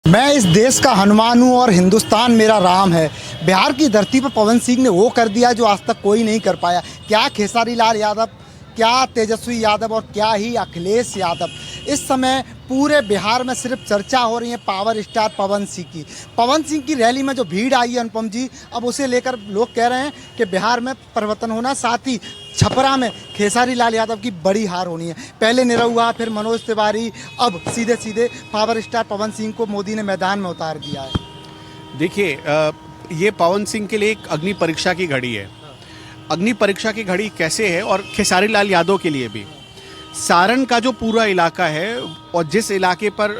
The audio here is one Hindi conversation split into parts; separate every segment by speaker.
Speaker 1: मैं इस देश का हनुमान हूँ और हिंदुस्तान मेरा राम है। बिहार की धरती पर पवन सिंह ने वो कर दिया जो आज तक कोई नहीं कर पाया। क्या खेसारी लाल यादव, क्या तेजस्वी यादव और क्या ही अखिलेश यादव। इस समय पूरे बिहार में सिर्फ चर्चा हो रही है पावर स्टार पवन सिंह की। पवन सिंह की रैली में जो भीड़ आई है अनुपम जी, अब उसे लेकर लोग कह रहे हैं कि बिहार में परिवर्तन होना, साथ ही छपरा में खेसारी लाल यादव की बड़ी हार होनी है। पहले निरहुआ, फिर मनोज तिवारी, अब सीधे सीधे पावर स्टार पवन सिंह को मोदी ने मैदान में उतार दिया है।
Speaker 2: देखिए, ये पवन सिंह के लिए एक अग्नि परीक्षा की घड़ी है। अग्नि परीक्षा की घड़ी कैसे है, और खेसारी लाल यादव के लिए भी। सारण का जो पूरा इलाका है और जिस इलाके पर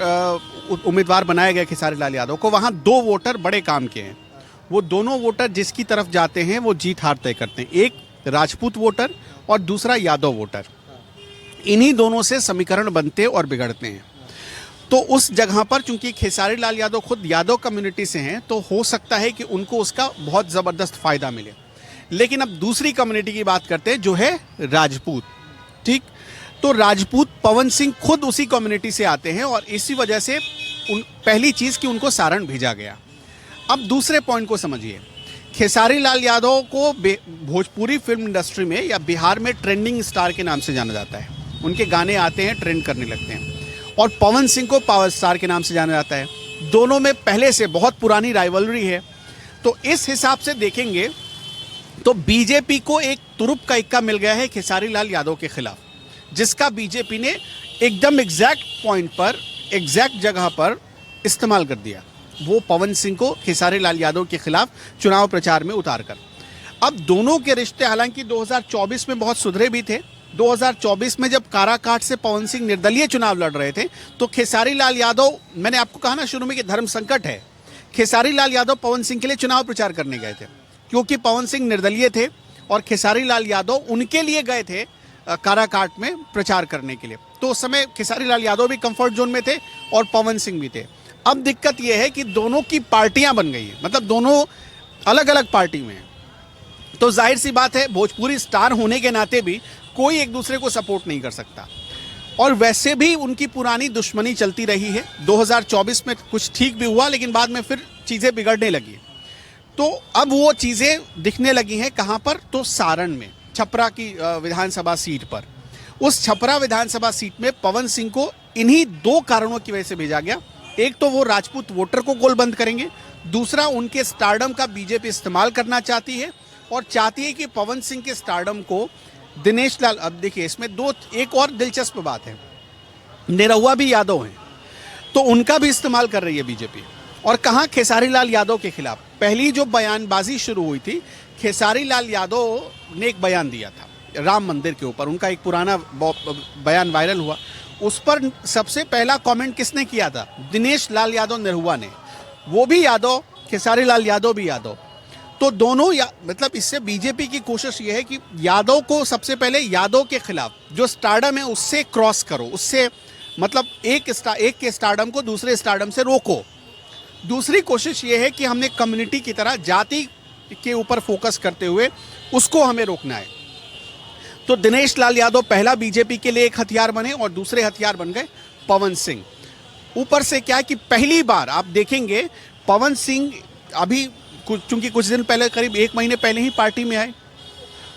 Speaker 2: उम्मीदवार बनाया गया खेसारी लाल यादव को, वहाँ दो वोटर बड़े काम के हैं। वो दोनों वोटर जिसकी तरफ जाते हैं वो जीत हार तय करते हैं। एक राजपूत वोटर और दूसरा यादव वोटर। इन्हीं दोनों से समीकरण बनते और बिगड़ते हैं। तो उस जगह पर चूंकि खेसारी लाल यादव खुद यादव कम्युनिटी से हैं, तो हो सकता है कि उनको उसका बहुत ज़बरदस्त फायदा मिले। लेकिन अब दूसरी कम्युनिटी की बात करते हैं जो है राजपूत। ठीक, तो राजपूत पवन सिंह खुद उसी कम्युनिटी से आते हैं और इसी वजह से पहली चीज़ कि उनको सारण भेजा गया। अब दूसरे पॉइंट को समझिए। खेसारी लाल यादव को भोजपुरी फिल्म इंडस्ट्री में या बिहार में ट्रेंडिंग स्टार के नाम से जाना जाता है। उनके गाने आते हैं, ट्रेंड करने लगते हैं। और पवन सिंह को पावर स्टार के नाम से जाना जाता है। दोनों में पहले से बहुत पुरानी राइवलरी है। तो इस हिसाब से देखेंगे तो बीजेपी को एक तुरुप का इक्का मिल गया है खेसारी लाल यादव के खिलाफ, जिसका बीजेपी ने एकदम एग्जैक्ट पॉइंट पर, एग्जैक्ट जगह पर इस्तेमाल कर दिया। वो पवन सिंह को खेसारी लाल यादव के खिलाफ चुनाव प्रचार में उतार कर। अब दोनों के रिश्ते हालांकि 2024 में बहुत सुधरे भी थे। 2024 में जब काराकाट से पवन सिंह निर्दलीय चुनाव लड़ रहे थे, तो खेसारी लाल यादव, मैंने आपको कहा ना शुरू में कि धर्म संकट है, खेसारी लाल यादव पवन सिंह के लिए चुनाव प्रचार करने गए थे, क्योंकि पवन सिंह निर्दलीय थे और खेसारी लाल यादव उनके लिए गए थे काराकाट में प्रचार करने के लिए। तो उस समय खेसारी लाल यादव भी कंफर्ट जोन में थे और पवन सिंह भी थे। अब दिक्कत यह है कि दोनों की पार्टियां बन गई हैं, मतलब दोनों अलग अलग पार्टी में हैं। तो जाहिर सी बात है, भोजपुरी स्टार होने के नाते भी कोई एक दूसरे को सपोर्ट नहीं कर सकता। और वैसे भी उनकी पुरानी दुश्मनी चलती रही है। 2024 में कुछ ठीक भी हुआ, लेकिन बाद में फिर चीज़ें बिगड़ने लगी। तो अब वो चीज़ें दिखने लगी हैं कहाँ पर, तो सारण में, छपरा की विधानसभा सीट पर। उस छपरा विधानसभा सीट में पवन सिंह को इन्हीं दो कारणों की वजह से भेजा गया। एक तो वो राजपूत वोटर को गोलबंद करेंगे, दूसरा उनके स्टारडम का बीजेपी इस्तेमाल करना चाहती है और चाहती है कि पवन सिंह के स्टारडम को दिनेश लाल, अब देखिए इसमें एक और दिलचस्प बात है, निरहुआ भी यादव हैं, तो उनका भी इस्तेमाल कर रही है बीजेपी। और कहाँ, खेसारी लाल यादव के खिलाफ। पहली जो बयानबाजी शुरू हुई थी, खेसारी लाल यादव ने एक बयान दिया था राम मंदिर के ऊपर। उनका एक पुराना बयान वायरल हुआ। उस पर सबसे पहला कमेंट किसने किया था? दिनेश लाल यादव निरहुआ ने। वो भी यादव, खेसारी लाल यादव भी यादव। तो दोनों मतलब इससे बीजेपी की कोशिश ये है कि यादव को सबसे पहले यादव के खिलाफ जो स्टारडम है उससे क्रॉस करो, उससे मतलब एक के स्टारडम को दूसरे स्टारडम से रोको। दूसरी कोशिश ये है कि हमने कम्युनिटी की तरह जाति के ऊपर फोकस करते हुए उसको हमें रोकना है। तो दिनेश लाल यादव पहला बीजेपी के लिए एक हथियार बने और दूसरे हथियार बन गए पवन सिंह। ऊपर से क्या है कि पहली बार आप देखेंगे पवन सिंह अभी चूंकि कुछ दिन पहले, करीब 1 महीने पहले ही पार्टी में आए,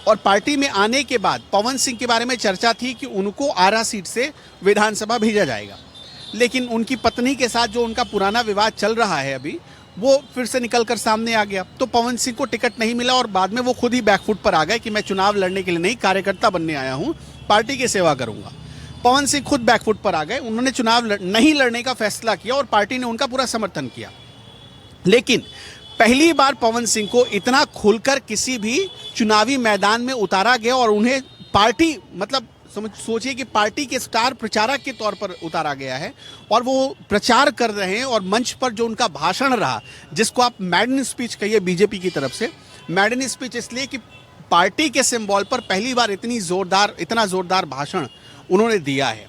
Speaker 2: और पार्टी में आने के बाद पवन सिंह के बारे में चर्चा थी कि उनको आरा सीट से विधानसभा भेजा जाएगा। लेकिन उनकी पत्नी के साथ जो उनका पुराना विवाद चल रहा है अभी, वो फिर से निकल कर सामने आ गया। तो पवन सिंह को टिकट नहीं मिला और बाद में वो खुद ही बैकफुट पर आ गए कि मैं चुनाव लड़ने के लिए नहीं, कार्यकर्ता बनने आया हूँ, पार्टी की सेवा करूँगा। पवन सिंह खुद बैकफुट पर आ गए। उन्होंने चुनाव नहीं लड़ने का फैसला किया और पार्टी ने उनका पूरा समर्थन किया। लेकिन पहली बार पवन सिंह को इतना खुलकर किसी भी चुनावी मैदान में उतारा गया और उन्हें पार्टी, मतलब सोचिए कि पार्टी के स्टार प्रचारक के तौर पर उतारा गया है और वो प्रचार कर रहे हैं। और मंच पर जो उनका भाषण रहा, जिसको आप मैडन स्पीच कहिए बीजेपी की तरफ से, मैडन स्पीच इसलिए कि पार्टी के सिंबल पर पहली बार इतना जोरदार भाषण उन्होंने दिया है।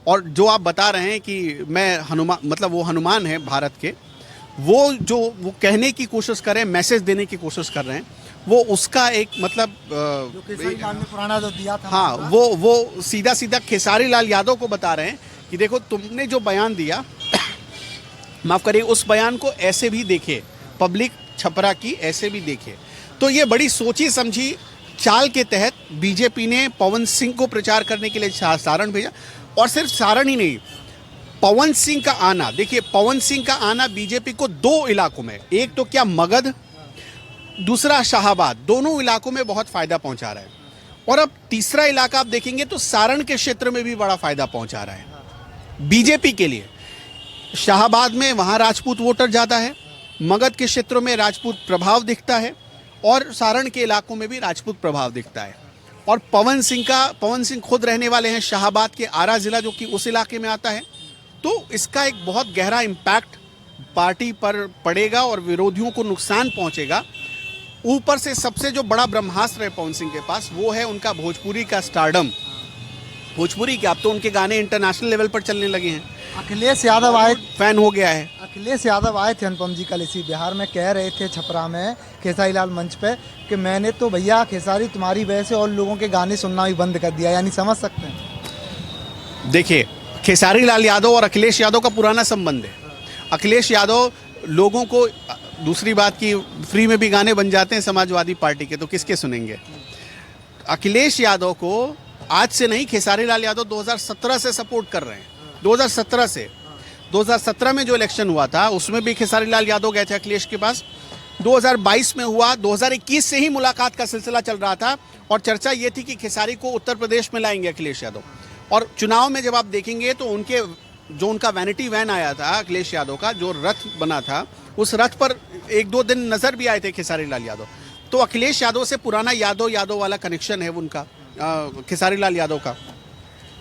Speaker 2: और जो आप बता रहे हैं कि मैं हनुमान, मतलब वो हनुमान है भारत के, वो कहने की कोशिश कर रहे हैं, मैसेज देने की कोशिश कर रहे हैं, वो उसका एक मतलब
Speaker 1: जो खेसारी लाल ने पुराना जो दिया था,
Speaker 2: हाँ, वो सीधा सीधा खेसारी लाल यादव को बता रहे हैं कि देखो तुमने जो बयान दिया माफ़ करिए, उस बयान को ऐसे भी देखे, पब्लिक छपरा की ऐसे भी देखे। तो ये बड़ी सोची समझी चाल के तहत बीजेपी ने पवन सिंह को प्रचार करने के लिए सारण भेजा। और सिर्फ सारण ही नहीं, पवन सिंह का आना, देखिए पवन सिंह का आना बीजेपी को 2 इलाकों में, एक तो क्या मगध, दूसरा शाहाबाद, दोनों इलाकों में बहुत फायदा पहुंचा रहा है। और अब तीसरा इलाका आप देखेंगे तो सारण के क्षेत्र में भी बड़ा फायदा पहुंचा रहा है बीजेपी के लिए। शाहाबाद में वहां राजपूत वोटर ज़्यादा है, मगध के क्षेत्रों में राजपूत प्रभाव दिखता है और सारण के इलाकों में भी राजपूत प्रभाव दिखता है। और पवन सिंह खुद रहने वाले हैं शाहाबाद के, आरा जिला जो कि उस इलाके में आता है। तो इसका एक बहुत गहरा इम्पैक्ट पार्टी पर पड़ेगा और विरोधियों को नुकसान पहुंचेगा। ऊपर से सबसे जो बड़ा ब्रह्मास्त्र है पवन सिंह के पास, वो है उनका भोजपुरी का स्टारडम। भोजपुरी के अब तो उनके गाने इंटरनेशनल लेवल पर चलने लगे हैं।
Speaker 1: अखिलेश यादव आए,
Speaker 2: फैन हो गया है।
Speaker 1: अखिलेश यादव आए थे अनुपम जी कल इसी बिहार में, कह रहे थे छपरा में खेसारी लाल मंच पे कि मैंने तो भैया खेसारी तुम्हारी वजह से और लोगों के गाने सुनना भी बंद कर दिया, यानी समझ सकते हैं।
Speaker 2: देखिए, खेसारी लाल यादव और अखिलेश यादव का पुराना संबंध है। अखिलेश यादव लोगों को, दूसरी बात की फ्री में भी गाने बन जाते हैं समाजवादी पार्टी के, तो किसके सुनेंगे। अखिलेश यादव को आज से नहीं, खेसारी लाल यादव 2017 से सपोर्ट कर रहे हैं। 2017 से, 2017 में जो इलेक्शन हुआ था उसमें भी खेसारी लाल यादव गए थे अखिलेश के पास। 2022 में हुआ, 2021 से ही मुलाकात का सिलसिला चल रहा था और चर्चा ये थी कि खेसारी को उत्तर प्रदेश में लाएंगे अखिलेश यादव। और चुनाव में जब आप देखेंगे तो उनका वैनिटी वैन आया था अखिलेश यादव का, जो रथ बना था, उस रथ पर 1-2 दिन नजर भी आए थे खेसारी लाल यादव। तो अखिलेश यादव से पुराना यादव वाला कनेक्शन है उनका, खेसारी लाल यादव का,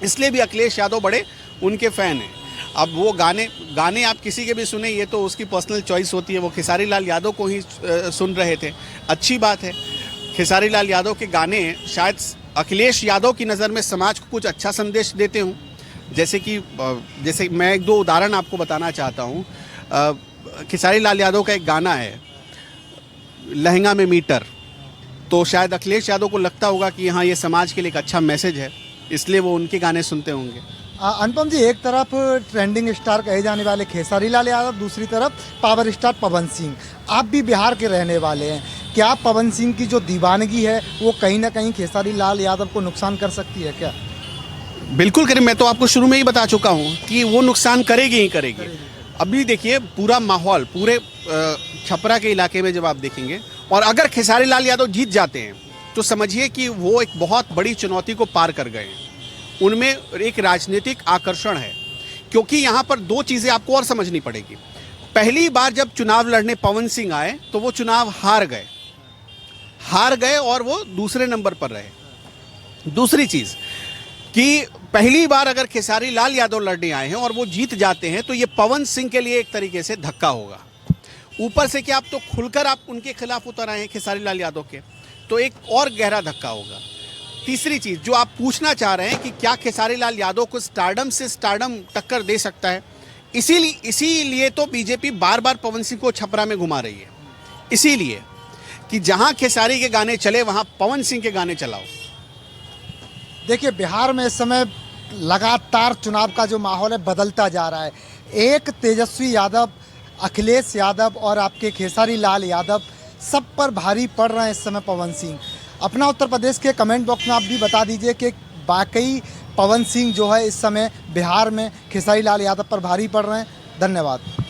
Speaker 2: इसलिए भी अखिलेश यादव बड़े उनके फैन हैं। अब वो गाने आप किसी के भी सुने, ये तो उसकी पर्सनल चॉइस होती है। वो खेसारी लाल यादव को ही सुन रहे थे, अच्छी बात है। खेसारी लाल यादव के गाने शायद अखिलेश यादव की नज़र में समाज को कुछ अच्छा संदेश देते हूँ। जैसे मैं 1-2 उदाहरण आपको बताना चाहता हूँ। खेसारी लाल यादव का एक गाना है लहंगा में मीटर, तो शायद अखिलेश यादव को लगता होगा कि हाँ, ये समाज के लिए एक अच्छा मैसेज है, इसलिए वो उनके गाने सुनते होंगे।
Speaker 1: अनुपम जी, एक तरफ ट्रेंडिंग स्टार कहे जाने वाले खेसारी लाल यादव, दूसरी तरफ पावर स्टार पवन सिंह। आप भी बिहार के रहने वाले हैं, क्या पवन सिंह की जो दीवानगी है वो कहीं ना कहीं खेसारी लाल यादव को नुकसान कर सकती है क्या?
Speaker 2: बिल्कुल करें, मैं तो आपको शुरू में ही बता चुका हूँ कि वो नुकसान करेगी ही करेगी। अभी देखिए पूरा माहौल, पूरे छपरा के इलाके में जब आप देखेंगे, और अगर खेसारी लाल यादव जीत जाते हैं तो समझिए कि वो एक बहुत बड़ी चुनौती को पार कर गए हैं। उनमें एक राजनीतिक आकर्षण है, क्योंकि यहाँ पर 2 चीज़ें आपको और समझनी पड़ेगी। पहली बार जब चुनाव लड़ने पवन सिंह आए तो वो चुनाव हार गए और वो दूसरे नंबर पर रहे। दूसरी चीज़ कि पहली बार अगर खेसारी लाल यादव लड़ने आए हैं और वो जीत जाते हैं तो ये पवन सिंह के लिए एक तरीके से धक्का होगा। ऊपर से कि आप तो खुलकर आप उनके खिलाफ उतर आए हैं खेसारी लाल यादव के, तो एक और गहरा धक्का होगा। तीसरी चीज़ जो आप पूछना चाह रहे हैं कि क्या खेसारी लाल यादव को स्टारडम से स्टारडम टक्कर दे सकता है, इसीलिए तो बीजेपी बार बार पवन सिंह को छपरा में घुमा रही है, इसीलिए कि जहां खेसारी के गाने चले वहां पवन सिंह के गाने चलाओ।
Speaker 1: देखिए, बिहार में इस समय लगातार चुनाव का जो माहौल है बदलता जा रहा है। एक तेजस्वी यादव, अखिलेश यादव और आपके खेसारी लाल यादव, सब पर भारी पड़ रहे हैं इस समय पवन सिंह। अपना उत्तर प्रदेश के कमेंट बॉक्स में आप भी बता दीजिए कि वाकई पवन सिंह जो है इस समय बिहार में खेसारी लाल यादव पर भारी पड़ रहे हैं। धन्यवाद।